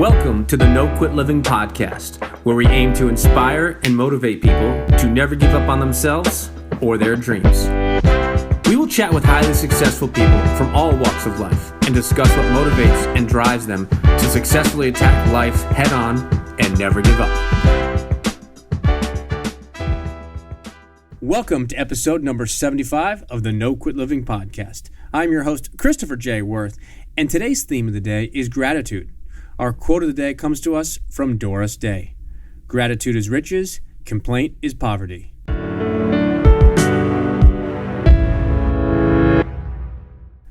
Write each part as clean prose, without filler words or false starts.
Welcome to the No Quit Living podcast, where we aim to inspire and motivate people to never give up on themselves or their dreams. We will chat with highly successful people from all walks of life and discuss what motivates and drives them to successfully attack life head on and never give up. Welcome to episode number 75 of the No Quit Living podcast. I'm your host, Christopher J. Worth, and today's theme of the day is gratitude. Our quote of the day comes to us from Doris Day. Gratitude is riches, complaint is poverty.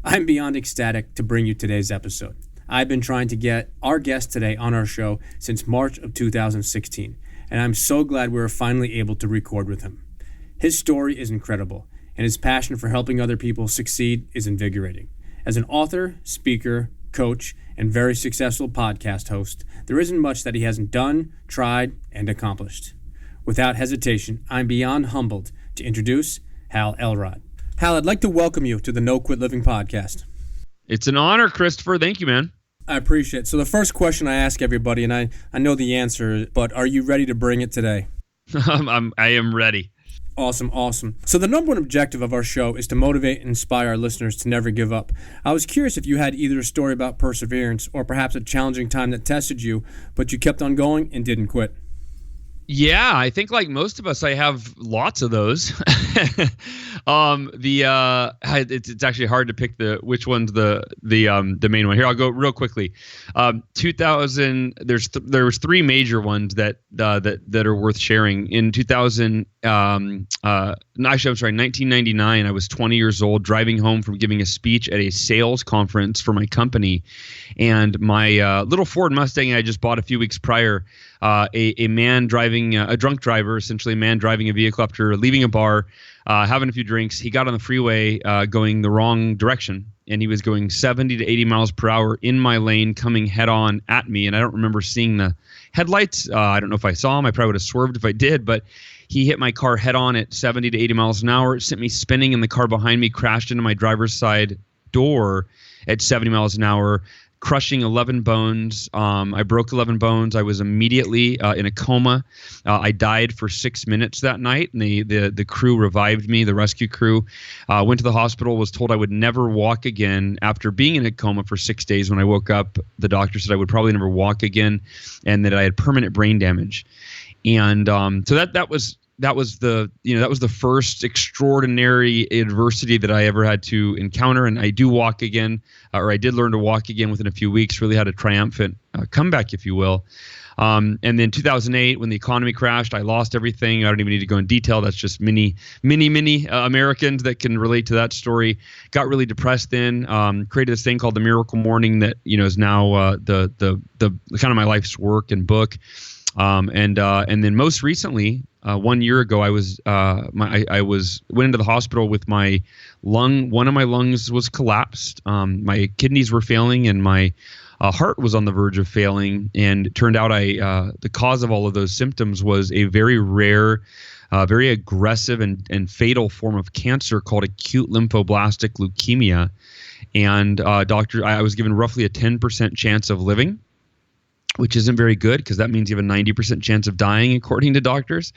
I'm beyond ecstatic to bring you today's episode. I've been trying to get our guest today on our show since March of 2016, and I'm so glad we were finally able to record with him. His story is incredible, and his passion for helping other people succeed is invigorating. As an author, speaker, coach, and very successful podcast host, there isn't much that he hasn't done, tried, and accomplished. Without hesitation, I'm beyond humbled to introduce Hal Elrod. Hal, I'd like to welcome you to the No Quit Living podcast. It's an honor, Christopher. Thank you, man. I appreciate it. So the first question I ask everybody, and I know the answer, but are you ready to bring it today? I am ready. Awesome. So the number one objective of our show is to motivate and inspire our listeners to never give up. I was curious if you had either a story about perseverance or perhaps a challenging time that tested you, but you kept on going and didn't quit. Yeah, I think like most of us, I have lots of those. It's actually hard to pick which one's the main one. Here, I'll go real quickly. 2000. There was three major ones that are worth sharing. In 1999. I was 20 years old, driving home from giving a speech at a sales conference for my company, and my little Ford Mustang I just bought a few weeks prior. A man driving, a drunk driver, essentially a man driving a vehicle after leaving a bar, having a few drinks. He got on the freeway going the wrong direction, and he was going 70 to 80 miles per hour in my lane, coming head on at me. And I don't remember seeing the headlights. I don't know if I saw him. I probably would have swerved if I did, but he hit my car head on at 70 to 80 miles an hour. It sent me spinning, and the car behind me crashed into my driver's side door at 70 miles an hour, crushing 11 bones. I broke 11 bones. I was immediately in a coma. I died for 6 minutes that night, and the crew revived me, the rescue crew. Went to the hospital, was told I would never walk again. After being in a coma for 6 days, when I woke up, the doctor said I would probably never walk again, and that I had permanent brain damage. And so that was the first extraordinary adversity that I ever had to encounter. And I do walk again, or I did learn to walk again within a few weeks, really had a triumphant comeback, if you will. And then 2008, when the economy crashed, I lost everything. I don't even need to go in detail. That's just many Americans that can relate to that story. Got really depressed then, created this thing called the Miracle Morning that, is now the kind of my life's work and book. And then most recently, 1 year ago, I went into the hospital with my lung. One of my lungs was collapsed. My kidneys were failing, and my heart was on the verge of failing. And it turned out the cause of all of those symptoms was a very rare, very aggressive and fatal form of cancer called acute lymphoblastic leukemia. And I was given roughly a 10% chance of living, which isn't very good because that means you have a 90% chance of dying, according to doctors.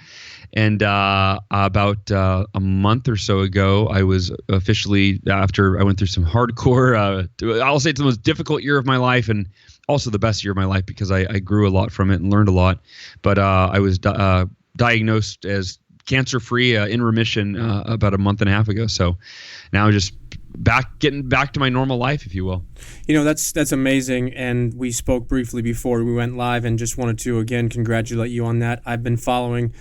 And about a month or so ago, I was officially, after I went through some hardcore, I'll say it's the most difficult year of my life, and also the best year of my life because I grew a lot from it and learned a lot. But I was diagnosed as cancer-free, in remission about a month and a half ago. So now just getting back to my normal life, if you will. That's amazing. And we spoke briefly before we went live, and just wanted to again congratulate you on that. I've been following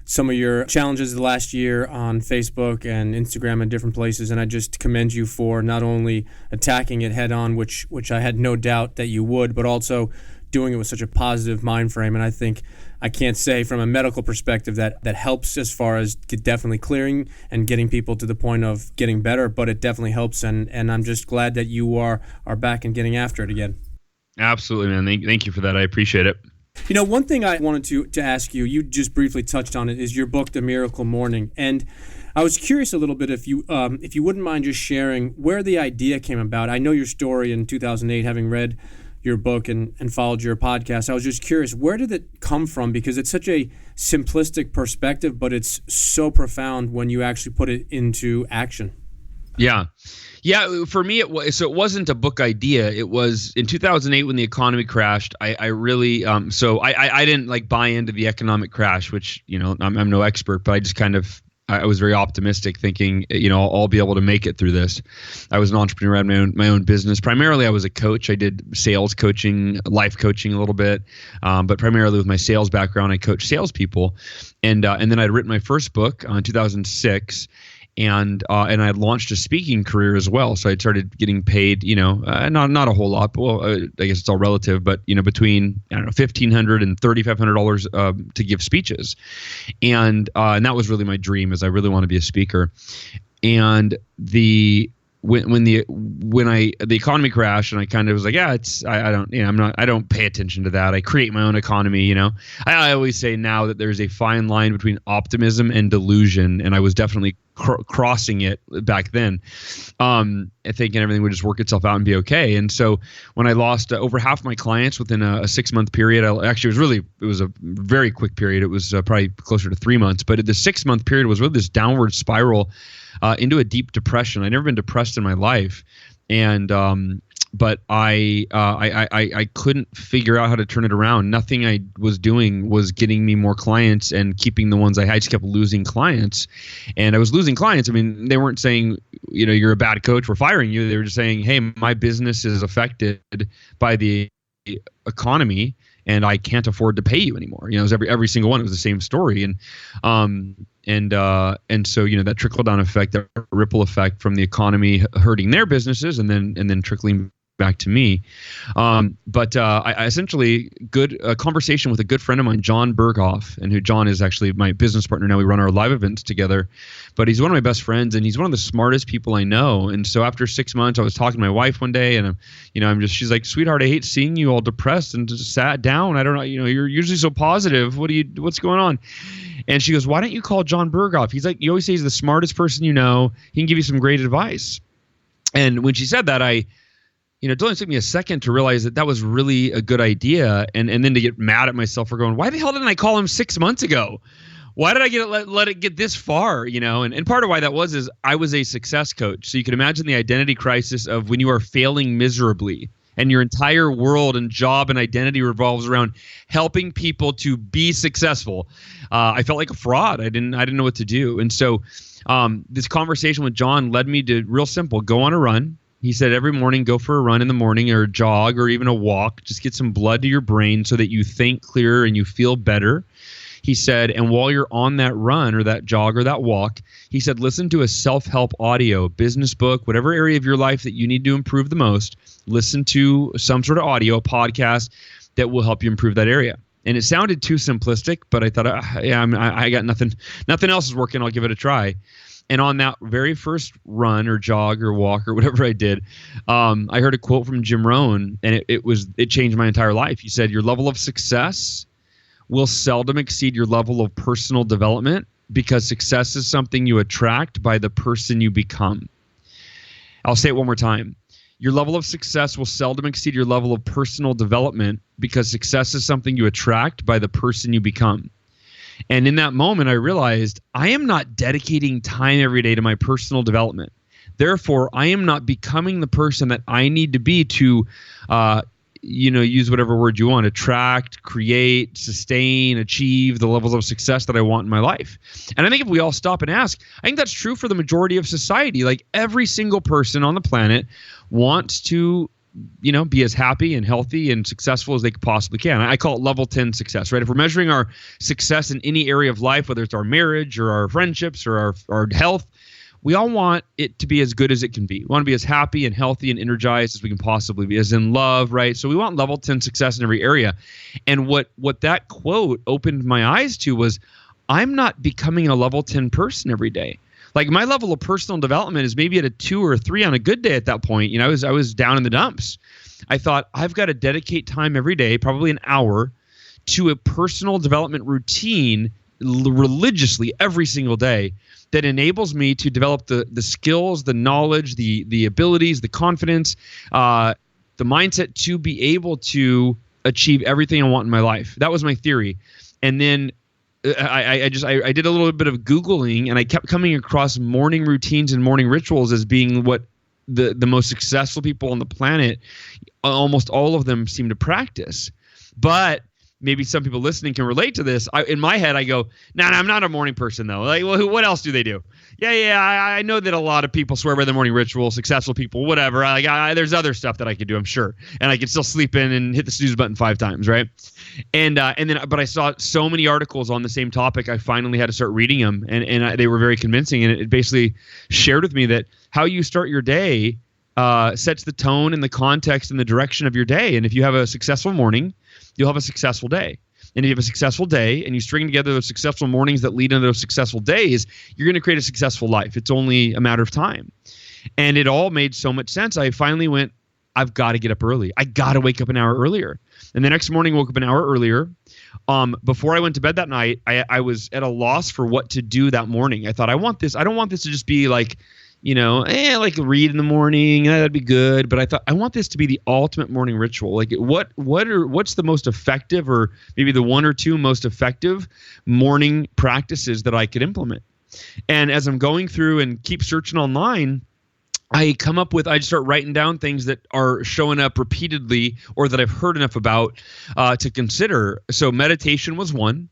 some of your challenges the last year on Facebook and Instagram and different places, and I just commend you for not only attacking it head on, which I had no doubt that you would, but also doing it with such a positive mind frame. And I think I can't say from a medical perspective that helps as far as definitely clearing and getting people to the point of getting better, but it definitely helps. And I'm just glad that you are back and getting after it again. Absolutely, man. Thank you for that. I appreciate it. One thing I wanted to ask you just briefly touched on it, is your book, The Miracle Morning. And I was curious a little bit if you wouldn't mind just sharing where the idea came about. I know your story in 2008, having read your book and followed your podcast. I was just curious, where did it come from? Because it's such a simplistic perspective, but it's so profound when you actually put it into action. Yeah. For me, it wasn't a book idea. It was in 2008 when the economy crashed. I really, I didn't like buy into the economic crash, which, I'm no expert, but I just I was very optimistic, thinking, I'll be able to make it through this. I was an entrepreneur, I had my own business. Primarily, I was a coach. I did sales coaching, life coaching a little bit, but primarily with my sales background, I coached salespeople. And then I'd written my first book in 2006. And I had launched a speaking career as well. So I started getting paid, not a whole lot. But, well, I guess it's all relative, but between $1,500 and $3,500 to give speeches, and that was really my dream. Is I really want to be a speaker. And when the economy crashed, and I kind of was like, I don't pay attention to that. I create my own economy. I always say now that there's a fine line between optimism and delusion, and I was definitely crossing it back then, thinking everything would just work itself out and be okay. And so when I lost over half my clients within a 6-month period, it was a very quick period. It was probably closer to 3 months, but the 6-month period was really this downward spiral into a deep depression. I'd never been depressed in my life, and but I couldn't figure out how to turn it around. Nothing I was doing was getting me more clients and keeping the ones I had. I just kept losing clients, and I was losing clients. I mean, they weren't saying, you're a bad coach, we're firing you. They were just saying, hey, my business is affected by the economy, and I can't afford to pay you anymore. It was every single one. It was the same story, and so that trickle down effect, that ripple effect from the economy hurting their businesses, and then trickling back to me. But I essentially a conversation with a good friend of mine, John Berghoff, and who John is actually my business partner now. We run our live events together, but he's one of my best friends, and he's one of the smartest people I know. And so after 6 months, I was talking to my wife one day, and she's like, sweetheart, I hate seeing you all depressed and just sat down. I don't know, you're usually so positive. What's going on? And she goes, why don't you call John Berghoff? He's like, you always say he's the smartest person you know. He can give you some great advice. And when she said that, it only took me a second to realize that was really a good idea, and then to get mad at myself for going, why the hell didn't I call him 6 months ago? Why did I let it get this far? And part of why that is I was a success coach. So you can imagine the identity crisis of when you are failing miserably, and your entire world and job and identity revolves around helping people to be successful. I felt like a fraud. I didn't know what to do. And so this conversation with John led me to real simple: go on a run. He said every morning, go for a run in the morning, or a jog, or even a walk. Just get some blood to your brain so that you think clearer and you feel better. He said, and while you're on that run or that jog or that walk, he said, listen to a self-help audio, business book, whatever area of your life that you need to improve the most. Listen to some sort of audio podcast that will help you improve that area. And it sounded too simplistic, but I thought, I got nothing else is working. I'll give it a try. And on that very first run or jog or walk or whatever I did, I heard a quote from Jim Rohn, and it changed my entire life. He said, your level of success will seldom exceed your level of personal development, because success is something you attract by the person you become. I'll say it one more time. Your level of success will seldom exceed your level of personal development, because success is something you attract by the person you become. And in that moment, I realized I am not dedicating time every day to my personal development. Therefore, I am not becoming the person that I need to be to, use whatever word you want, attract, create, sustain, achieve the levels of success that I want in my life. And I think if we all stop and ask, I think that's true for the majority of society. Like every single person on the planet wants to be as happy and healthy and successful as they possibly can. I call it level 10 success, right? If we're measuring our success in any area of life, whether it's our marriage or our friendships or our health, we all want it to be as good as it can be. We want to be as happy and healthy and energized as we can possibly be, as in love, right? So we want level 10 success in every area. And what that quote opened my eyes to was, I'm not becoming a level 10 person every day. Like my level of personal development is maybe at a 2 or a 3 on a good day at that point. I was down in the dumps. I thought I've got to dedicate time every day, probably an hour, to a personal development routine religiously every single day that enables me to develop the skills, the knowledge, the abilities, the confidence, the mindset to be able to achieve everything I want in my life. That was my theory. And then I did a little bit of Googling, and I kept coming across morning routines and morning rituals as being what the most successful people on the planet, almost all of them seem to practice. But maybe some people listening can relate to this. In my head, I go, nah, I'm not a morning person though. Like, well, what else do they do? I know that a lot of people swear by their morning ritual, successful people, whatever. There's other stuff that I could do, I'm sure. And I could still sleep in and hit the snooze button 5 times, right? But I saw so many articles on the same topic, I finally had to start reading them, and they were very convincing. And it basically shared with me that how you start your day sets the tone and the context and the direction of your day. And if you have a successful morning, you'll have a successful day. And if you have a successful day and you string together those successful mornings that lead into those successful days, you're going to create a successful life. It's only a matter of time. And it all made so much sense. I finally went, I've got to get up early. I got to wake up an hour earlier. And the next morning, woke up an hour earlier. Before I went to bed that night, I was at a loss for what to do that morning. I thought, I don't want this to just be like, like read in the morning, that'd be good. But I thought, I want this to be the ultimate morning ritual. Like what's the most effective, or maybe the 1 or 2 most effective morning practices that I could implement? And as I'm going through and keep searching online, I just start writing down things that are showing up repeatedly or that I've heard enough about to consider. So meditation was one.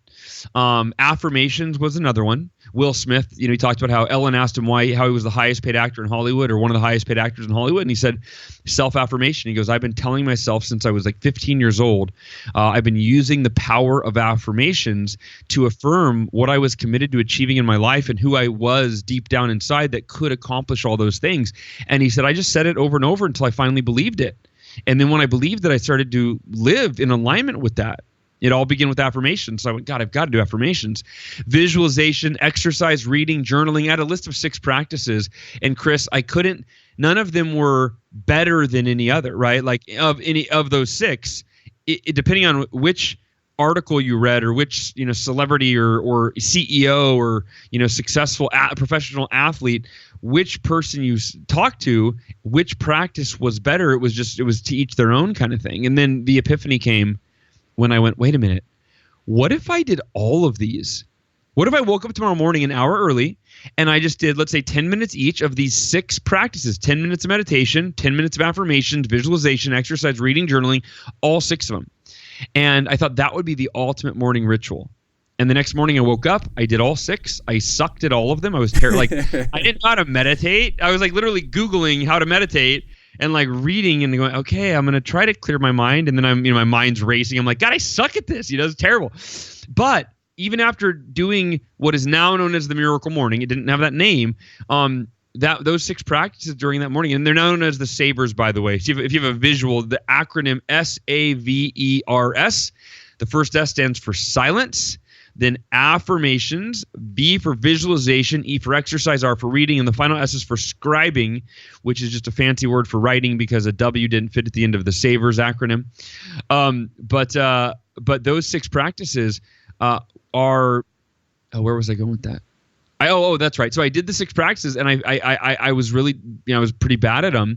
Affirmations was another one. Will Smith, he talked about how Ellen asked him how he was the highest paid actor in Hollywood, or one of the highest paid actors in Hollywood. And he said, self-affirmation. He goes, I've been telling myself since I was like 15 years old, I've been using the power of affirmations to affirm what I was committed to achieving in my life and who I was deep down inside that could accomplish all those things. And he said, I just said it over and over until I finally believed it. And then when I believed it, I started to live in alignment with that. It all began with affirmations. So I went, God, I've got to do affirmations. Visualization, exercise, reading, journaling. I had a list of 6 practices. And Chris, none of them were better than any other, right? Like of any of those 6, depending on which article you read, or which, celebrity or CEO or, successful professional athlete, which person you talked to, which practice was better. It was to each their own kind of thing. And then the epiphany came when I went, wait a minute, what if I did all of these? What if I woke up tomorrow morning an hour early and I just did, let's say, 10 minutes each of these 6 practices, 10 minutes of meditation, 10 minutes of affirmations, visualization, exercise, reading, journaling, all 6 of them. And I thought that would be the ultimate morning ritual. And the next morning I woke up, I did all 6. I sucked at all of them. I was terrible. I didn't know how to meditate. I was like literally Googling how to meditate and like reading and going, okay, I'm going to try to clear my mind. And then my mind's racing. I'm like, God, I suck at this. It's terrible. But even after doing what is now known as the Miracle Morning, it didn't have that name, those 6 practices during that morning, and they're known as the Savers, by the way. So if you have a visual, the acronym SAVERS, the first S stands for silence, then affirmations, V for visualization, E for exercise, R for reading, and the final S is for scribing, which is just a fancy word for writing because a W didn't fit at the end of the Savers acronym. But those 6 practices are where was I going with that? That's right. So I did the 6 practices, and I was really, I was pretty bad at them,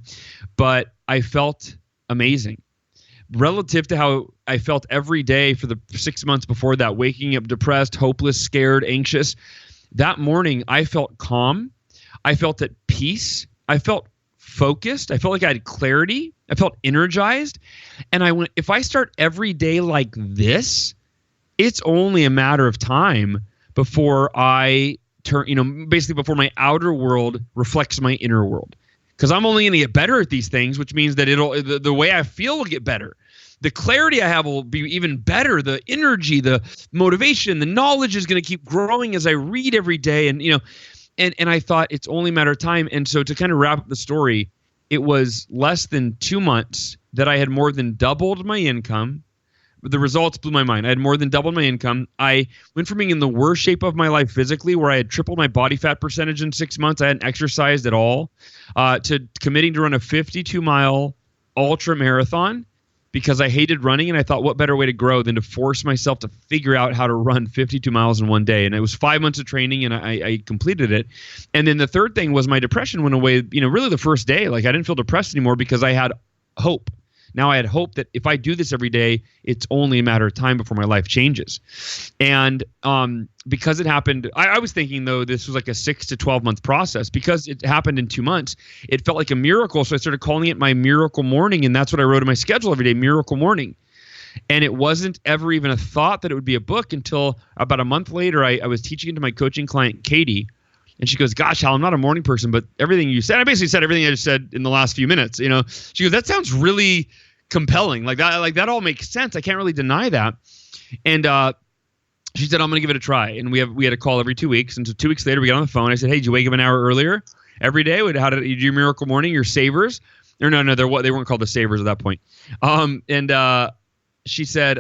but I felt amazing. Relative to how I felt every day for the 6 months before that, waking up depressed, hopeless, scared, anxious. That morning, I felt calm. I felt at peace. I felt focused. I felt like I had clarity. I felt energized. And I went, if I start every day like this, it's only a matter of time before I turn, basically before my outer world reflects my inner world. Because I'm only going to get better at these things, which means that the way I feel will get better. The clarity I have will be even better. The energy, the motivation, the knowledge is going to keep growing as I read every day. And and I thought it's only a matter of time. And so to kind of wrap up the story, it was less than 2 months that I had more than doubled my income. The results blew my mind. I had more than doubled my income. I went from being in the worst shape of my life physically, where I had tripled my body fat percentage in 6 months. I hadn't exercised at all, to committing to run a 52-mile ultra marathon because I hated running. And I thought, what better way to grow than to force myself to figure out how to run 52 miles in one day? And it was 5 months of training, and I completed it. And then the third thing was my depression went away, really the first day. Like I didn't feel depressed anymore because I had hope. now I had hope that if I do this every day, it's only a matter of time before my life changes. And because it happened, I was thinking, though, this was like a 6 to 12 month process. Because it happened in 2 months, it felt like a miracle. So I started calling it my miracle morning. And that's what I wrote in my schedule every day, miracle morning. And it wasn't ever even a thought that it would be a book until about a month later, I was teaching it to my coaching client, Katie. And she goes, gosh, Hal, I'm not a morning person, but everything you said, I basically said everything I just said in the last few minutes. You know, she goes, that sounds really compelling. Like that all makes sense. I can't really deny that. And she said, I'm going to give it a try. And we had a call every 2 weeks. And so 2 weeks later, we got on the phone. I said, hey, did you wake up an hour earlier every day? How did you do your miracle morning, your savers? Or no, they weren't called the savers at that point. And she said,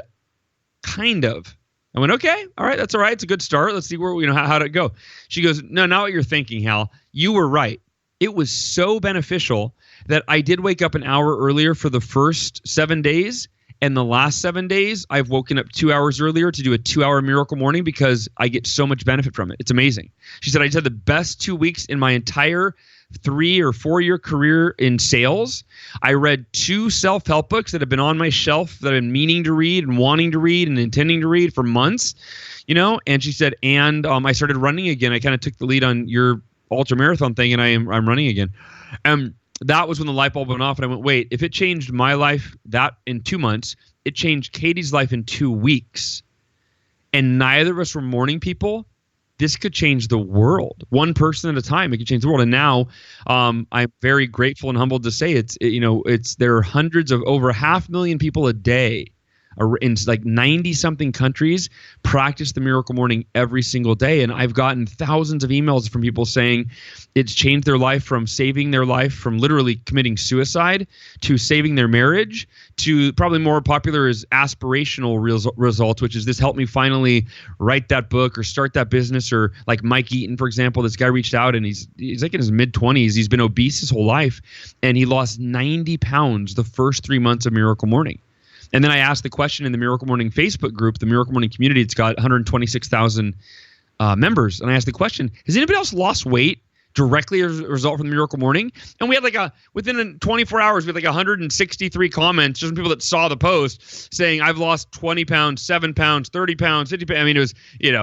kind of. I went, okay, all right, that's all right. It's a good start. Let's see where, how did it go? She goes, no, not what you're thinking, Hal. You were right. It was so beneficial that I did wake up an hour earlier for the first 7 days. And the last 7 days, I've woken up 2 hours earlier to do a 2-hour miracle morning because I get so much benefit from it. It's amazing. She said, I just had the best 2 weeks in my entire 3 or 4 year career in sales. I read 2 self-help books that have been on my shelf that I've been meaning to read and wanting to read and intending to read for months, and she said, and I started running again. I kind of took the lead on your ultra marathon thing, and I'm running again. That was when the light bulb went off, and I went, wait, if it changed my life that in 2 months, it changed Katie's life in 2 weeks. And neither of us were morning people. This could change the world. One person at a time, it could change the world. And now I'm very grateful and humbled to say there are hundreds of over 500,000 people a day in like 90-something countries practice the miracle morning every single day. And I've gotten thousands of emails from people saying it's changed their life, from saving their life from literally committing suicide to saving their marriage to probably more popular is aspirational results, which is this helped me finally write that book or start that business. Or like Mike Eaton, for example, this guy reached out and he's like in his mid-20s. He's been obese his whole life and he lost 90 pounds the first 3 months of Miracle Morning. And then I asked the question in the Miracle Morning Facebook group, the Miracle Morning community. It's got 126,000 members. And I asked the question, has anybody else lost weight directly as a result from the Miracle Morning? And we had within 24 hours, we had 163 comments just from people that saw the post saying, I've lost 20 pounds, 7 pounds, 30 pounds, 50 pounds. I mean, it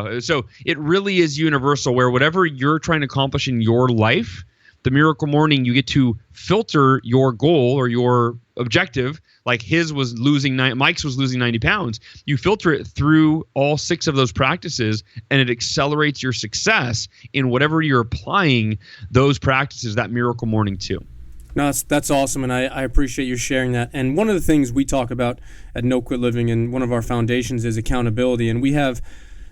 was, so it really is universal where whatever you're trying to accomplish in your life, the Miracle Morning, you get to filter your goal or your objective. Like Mike's was losing 90 pounds. You filter it through all 6 of those practices, and it accelerates your success in whatever you're applying those practices, that Miracle Morning to. No, that's awesome, and I appreciate you sharing that. And one of the things we talk about at No Quit Living, and one of our foundations, is accountability. And we have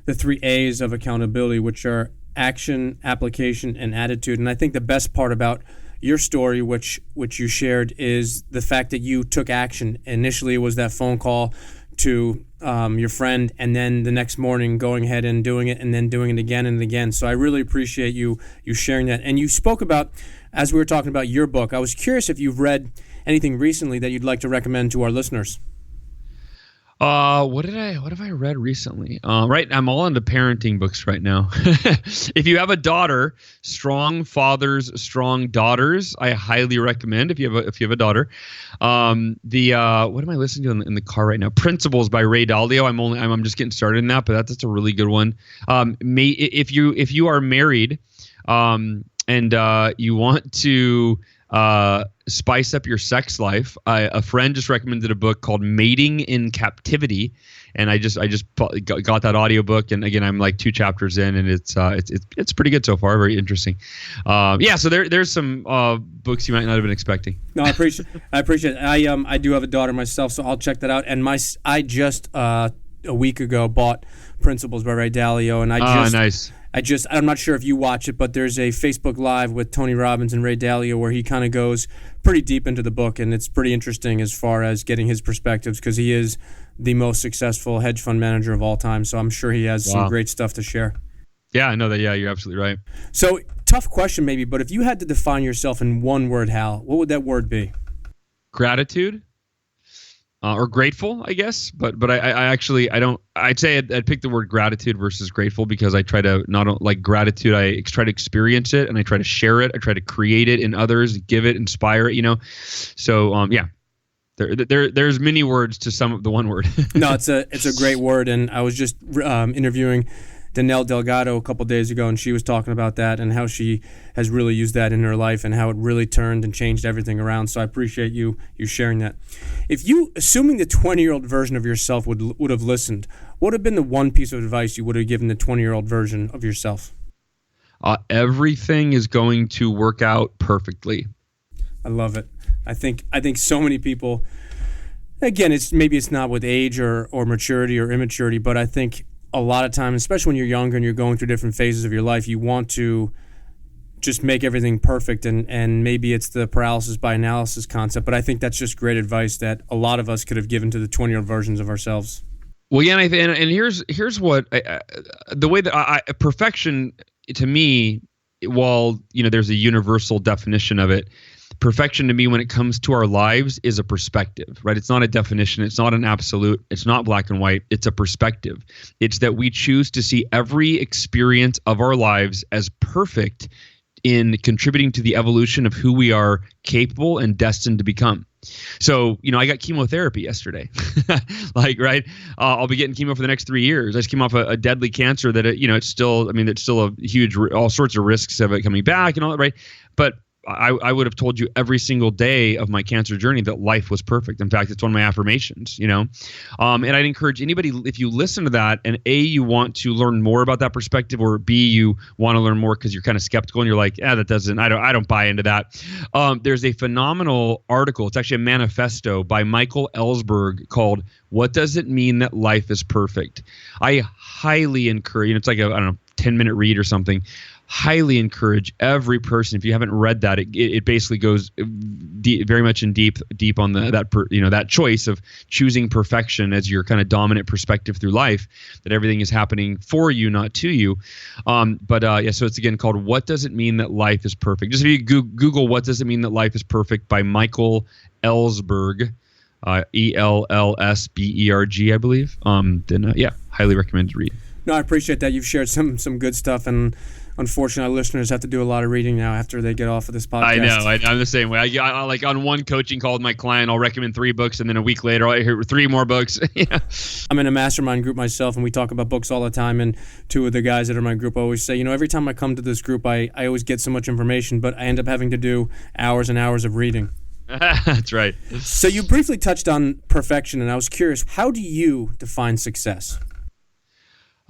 the 3 A's of accountability, which are action, application, and attitude. And I think the best part about your story, which you shared, is the fact that you took action. Initially, it was that phone call to your friend, and then the next morning going ahead and doing it, and then doing it again and again. So I really appreciate you sharing that. And you spoke about, as we were talking about your book, I was curious if you've read anything recently that you'd like to recommend to our listeners. What have I read recently? Right. I'm all into parenting books right now. If you have a daughter, Strong Fathers, Strong Daughters, I highly recommend if you have a daughter. What am I listening to in the car right now? Principles by Ray Dalio. I'm just getting started in that, but that's a really good one. If you are married, and you want to spice up your sex life, a friend just recommended a book called Mating in Captivity, and I just got that audiobook, and again I'm like 2 chapters in, and it's pretty good so far, very interesting. So there's some books you might not have been expecting. No, I appreciate it. I do have a daughter myself, so I'll check that out. And I just a week ago bought Principles by Ray Dalio, and nice. I'm not sure if you watch it, but there's a Facebook Live with Tony Robbins and Ray Dalio where he kind of goes pretty deep into the book, and it's pretty interesting as far as getting his perspectives, because he is the most successful hedge fund manager of all time. So I'm sure he has some great stuff to share. Yeah, I know that. Yeah, you're absolutely right. So tough question maybe, but if you had to define yourself in one word, Hal, what would that word be? Gratitude. Or grateful, I guess, but I'd say I'd pick the word gratitude versus grateful, because I try to not like gratitude. I try to experience it, and I try to share it. I try to create it in others, give it, inspire it. So There's many words to sum up the one word. No, it's a great word, and I was just interviewing Danelle Delgado a couple days ago, and she was talking about that and how she has really used that in her life and how it really turned and changed everything around. So I appreciate you sharing that. If you, assuming the 20-year-old version of yourself would have listened, what would have been the one piece of advice you would have given the 20-year-old version of yourself? Everything is going to work out perfectly. I love it. I think so many people, again, it's not with age or maturity or immaturity, but I think a lot of times, especially when you're younger and you're going through different phases of your life, you want to just make everything perfect, and maybe it's the paralysis by analysis concept, but I think that's just great advice that a lot of us could have given to the 20-year-old versions of ourselves. Well, yeah, and here's what the way that perfection to me, while there's a universal definition of it, perfection to me when it comes to our lives is a perspective, right? It's not a definition. It's not an absolute. It's not black and white. It's a perspective. It's that we choose to see every experience of our lives as perfect in contributing to the evolution of who we are capable and destined to become. So, I got chemotherapy yesterday. Right? I'll be getting chemo for the next 3 years. I just came off a deadly cancer that, it's still a huge, all sorts of risks of it coming back and all that, right? But I would have told you every single day of my cancer journey that life was perfect. In fact, it's one of my affirmations, and I'd encourage anybody, if you listen to that and A, you want to learn more about that perspective, or B, you want to learn more because you're kind of skeptical and you're like, I don't buy into that. There's a phenomenal article. It's actually a manifesto by Michael Ellsberg called "What Does It Mean That Life is Perfect?" I highly encourage, it's like a, 10-minute read or something. Highly encourage every person, if you haven't read that, it basically goes very much in deep on that choice of choosing perfection as your kind of dominant perspective through life, that everything is happening for you, not to you. So it's again called "What Does It Mean That Life is Perfect?" Just if you Google "What Does It Mean That Life is Perfect" by Michael Ellsberg, Ellsberg, I believe. Highly recommend to read. No, I appreciate that. You've shared some good stuff, and unfortunately, our listeners have to do a lot of reading now after they get off of this podcast. I know. I'm the same way. I like on one coaching call with my client, I'll recommend 3 books, and then a week later, I'll hear 3 more books. Yeah. I'm in a mastermind group myself, and we talk about books all the time. And 2 of the guys that are in my group always say, every time I come to this group, I always get so much information, but I end up having to do hours and hours of reading. That's right. So you briefly touched on perfection, and I was curious, how do you define success?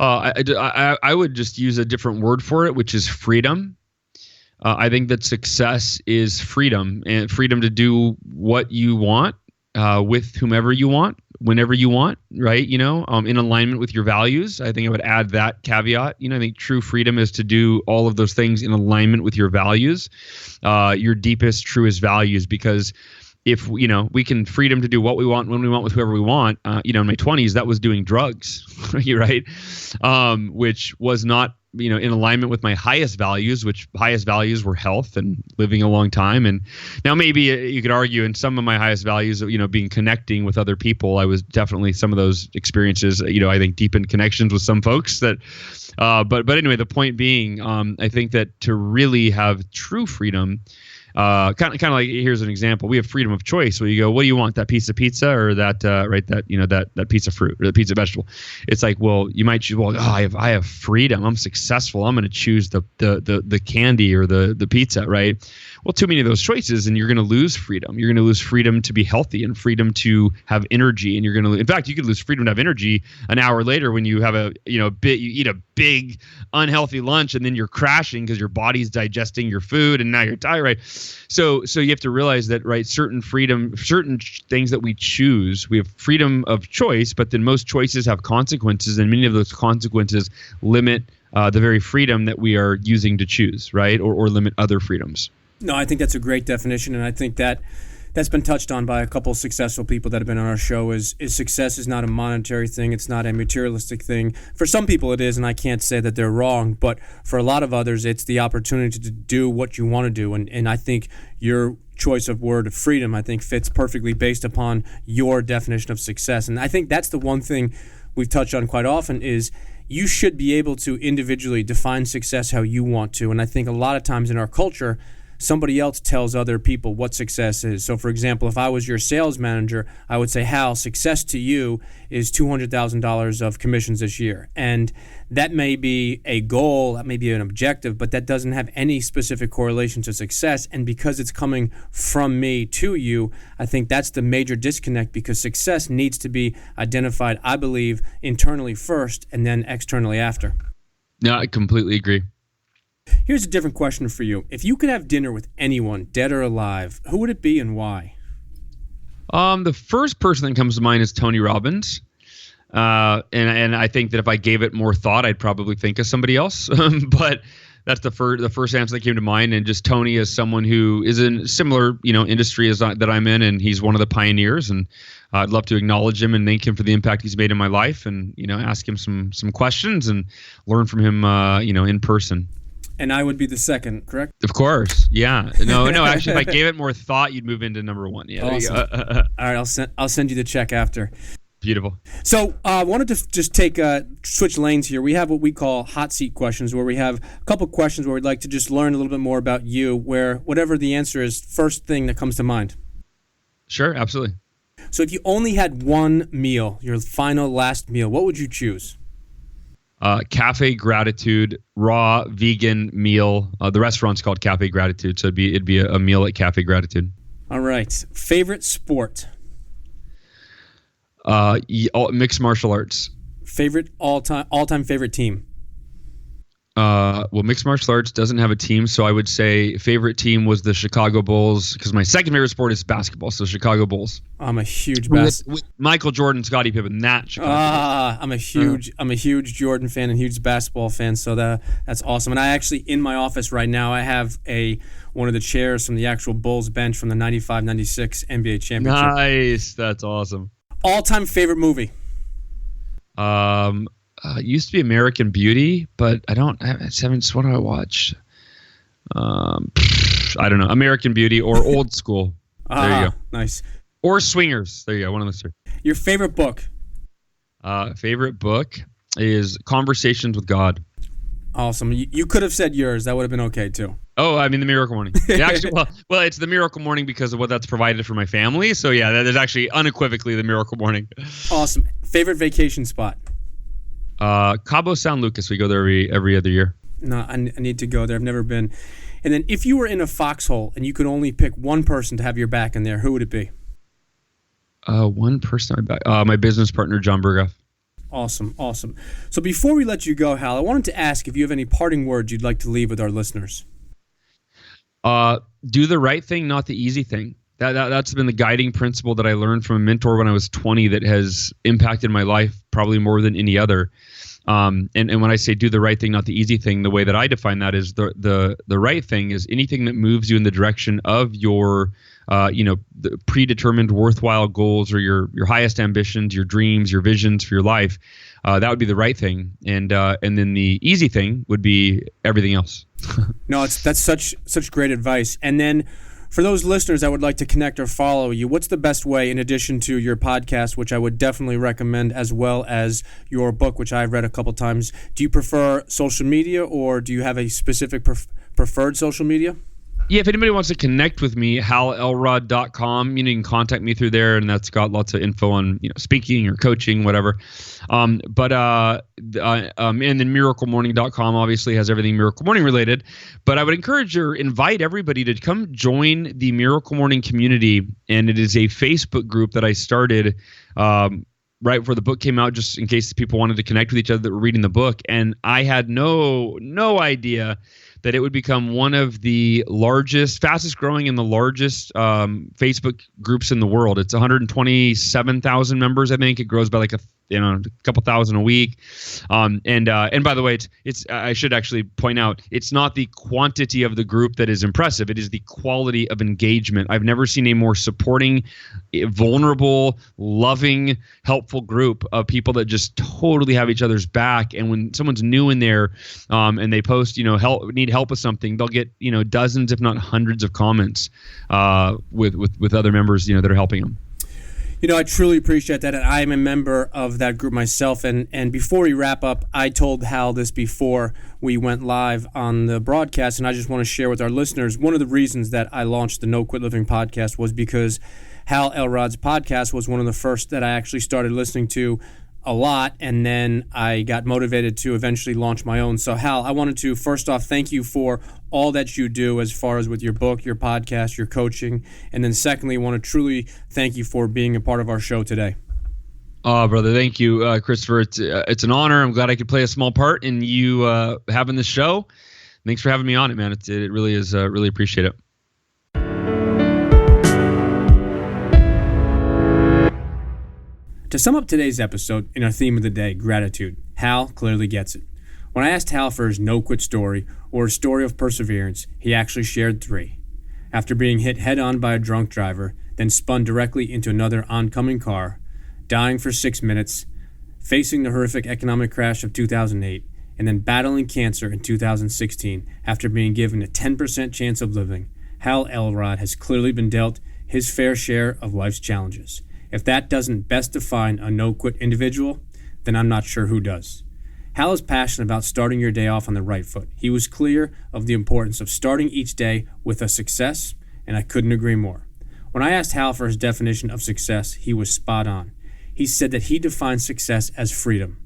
I would just use a different word for it, which is freedom. I think that success is freedom, and freedom to do what you want with whomever you want, whenever you want, right? In alignment with your values. I think I would add that caveat. I think true freedom is to do all of those things in alignment with your values, your deepest, truest values, because if we can freedom to do what we want when we want with whoever we want. In my 20s, that was doing drugs, right? Which was not in alignment with my highest values, which highest values were health and living a long time. And now maybe you could argue in some of my highest values, being connecting with other people. I was definitely some of those experiences, I think deepened connections with some folks that. But anyway, the point being, I think that to really have true freedom. Kind of like, here's an example. We have freedom of choice. Where you go, what do you want? That piece of pizza or that that piece of fruit or the piece of vegetable? It's like, well, you might choose. Well, I have freedom. I'm successful. I'm going to choose the candy or the pizza, right? Well, too many of those choices, and you're going to lose freedom. You're going to lose freedom to be healthy and freedom to have energy, and you're going to. In fact, you could lose freedom to have energy an hour later when you have you eat a big unhealthy lunch, and then you're crashing because your body's digesting your food, and now you're tired, right? So you have to realize that, right, certain things that we choose, we have freedom of choice, but then most choices have consequences, and many of those consequences limit the very freedom that we are using to choose, right, or limit other freedoms. No, I think that's a great definition, and I think that's been touched on by a couple of successful people that have been on our show. Is success is not a monetary thing. It's not a materialistic thing. For some people it is, and I can't say that they're wrong, but for a lot of others, it's the opportunity to do what you want to do. And I think your choice of word of freedom, I think, fits perfectly based upon your definition of success. And I think that's the one thing we've touched on quite often is you should be able to individually define success how you want to. And I think a lot of times in our culture, somebody else tells other people what success is. So, for example, if I was your sales manager, I would say, Hal, success to you is $200,000 of commissions this year. And that may be a goal, that may be an objective, but that doesn't have any specific correlation to success. And because it's coming from me to you, I think that's the major disconnect, because success needs to be identified, I believe, internally first and then externally after. No, I completely agree. Here's a different question for you. If you could have dinner with anyone, dead or alive, who would it be and why? The first person that comes to mind is Tony Robbins. And I think that if I gave it more thought, I'd probably think of somebody else. But that's the first answer that came to mind. And just Tony is someone who is in similar, industry that I'm in, and he's one of the pioneers. And I'd love to acknowledge him and thank him for the impact he's made in my life, and ask him some questions and learn from him, in person. And I would be the second, correct? Of course, yeah. No. Actually, if I gave it more thought, you'd move into number one. Yeah. Awesome. All right, I'll send you the check after. Beautiful. So I wanted to just switch lanes here. We have what we call hot seat questions, where we have a couple questions where we'd like to just learn a little bit more about you, where whatever the answer is, first thing that comes to mind. Sure, absolutely. So if you only had one meal, your final last meal, what would you choose? Cafe Gratitude, raw vegan meal. The restaurant's called Cafe Gratitude, so it'd be a meal at Cafe Gratitude. All right. Favorite sport? Mixed martial arts. Favorite all-time favorite team? Well, mixed martial arts doesn't have a team, so I would say favorite team was the Chicago Bulls, because my second favorite sport is basketball, so Chicago Bulls. I'm a huge with Michael Jordan, Scottie Pippen, that Chicago Bulls. I'm a huge Jordan fan and huge basketball fan, so that's awesome. And I actually, in my office right now, I have one of the chairs from the actual Bulls bench from the 95-96 NBA championship. Nice, that's awesome. All-time favorite movie? It used to be American Beauty, but what do I watch? I don't know. American Beauty or Old School. There you go. Nice. Or Swingers. There you go. One of those three. Your favorite book? Favorite book is Conversations with God. Awesome. You could have said yours. That would have been okay too. Oh, I mean The Miracle Morning. Actually, well, it's The Miracle Morning because of what that's provided for my family. So yeah, that is actually unequivocally The Miracle Morning. Awesome. Favorite vacation spot? Cabo San Lucas. We go there every other year. No, I need to go there. I've never been. And then if you were in a foxhole and you could only pick one person to have your back in there, who would it be? One person on my back. My business partner, John Burgoff. Awesome. So before we let you go, Hal, I wanted to ask if you have any parting words you'd like to leave with our listeners. Do the right thing, not the easy thing. That's been the guiding principle that I learned from a mentor when I was 20 that has impacted my life probably more than any other. And when I say do the right thing, not the easy thing, the way that I define that is the right thing is anything that moves you in the direction of your the predetermined worthwhile goals or your highest ambitions, your dreams, your visions for your life. That would be the right thing. And then the easy thing would be everything else. No, that's such great advice. And then for those listeners that would like to connect or follow you, what's the best way, in addition to your podcast, which I would definitely recommend, as well as your book, which I've read a couple times? Do you prefer social media, or do you have a specific preferred social media? Yeah, if anybody wants to connect with me, halelrod.com, you can contact me through there, and that's got lots of info on speaking or coaching, whatever. And then miraclemorning.com obviously has everything Miracle Morning related. But I would encourage or invite everybody to come join the Miracle Morning community, and it is a Facebook group that I started right before the book came out, just in case people wanted to connect with each other that were reading the book. And I had no idea that it would become one of the fastest growing and the largest Facebook groups in the world. It's 127,000 members, I think. It grows by like a couple thousand a week. And by the way, it's I should actually point out, it's not the quantity of the group that is impressive. It is the quality of engagement. I've never seen a more supporting, vulnerable, loving, helpful group of people that just totally have each other's back. And when someone's new in there and they post, need help with something, they'll get, dozens, if not hundreds of comments with other members, that are helping them. I truly appreciate that, and I am a member of that group myself. And before we wrap up, I told Hal this before we went live on the broadcast, and I just want to share with our listeners, one of the reasons that I launched the No Quit Living podcast was because Hal Elrod's podcast was one of the first that I actually started listening to a lot, and then I got motivated to eventually launch my own. So Hal, I wanted to first off thank you for all that you do as far as with your book, your podcast, your coaching, and then secondly, I want to truly thank you for being a part of our show today. Oh, brother, thank you, Christopher. It's an honor. I'm glad I could play a small part in you having this show. Thanks for having me on it, man. It really is. Really appreciate it. To sum up today's episode in our theme of the day, gratitude, Hal clearly gets it. When I asked Hal for his no-quit story or a story of perseverance, he actually shared 3. After being hit head-on by a drunk driver, then spun directly into another oncoming car, dying for 6 minutes, facing the horrific economic crash of 2008, and then battling cancer in 2016 after being given a 10% chance of living, Hal Elrod has clearly been dealt his fair share of life's challenges. If that doesn't best define a no-quit individual, then I'm not sure who does. Hal is passionate about starting your day off on the right foot. He was clear of the importance of starting each day with a success, and I couldn't agree more. When I asked Hal for his definition of success, he was spot on. He said that he defines success as freedom.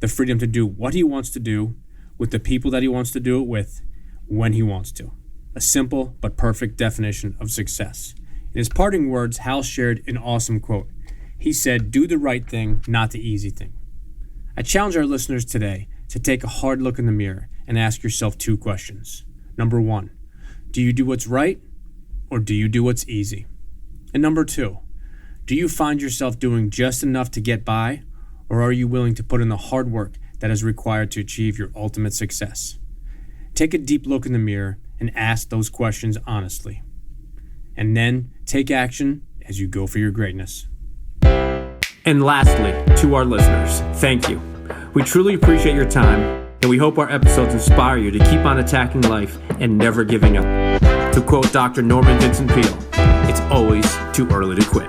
The freedom to do what he wants to do, with the people that he wants to do it with, when he wants to. A simple but perfect definition of success. In his parting words, Hal shared an awesome quote. He said, "Do the right thing, not the easy thing." I challenge our listeners today to take a hard look in the mirror and ask yourself 2 questions. Number 1, do you do what's right or do you do what's easy? And number 2, do you find yourself doing just enough to get by, or are you willing to put in the hard work that is required to achieve your ultimate success? Take a deep look in the mirror and ask those questions honestly. And then take action as you go for your greatness. And lastly, to our listeners, thank you. We truly appreciate your time, and we hope our episodes inspire you to keep on attacking life and never giving up. To quote Dr. Norman Vincent Peale, it's always too early to quit.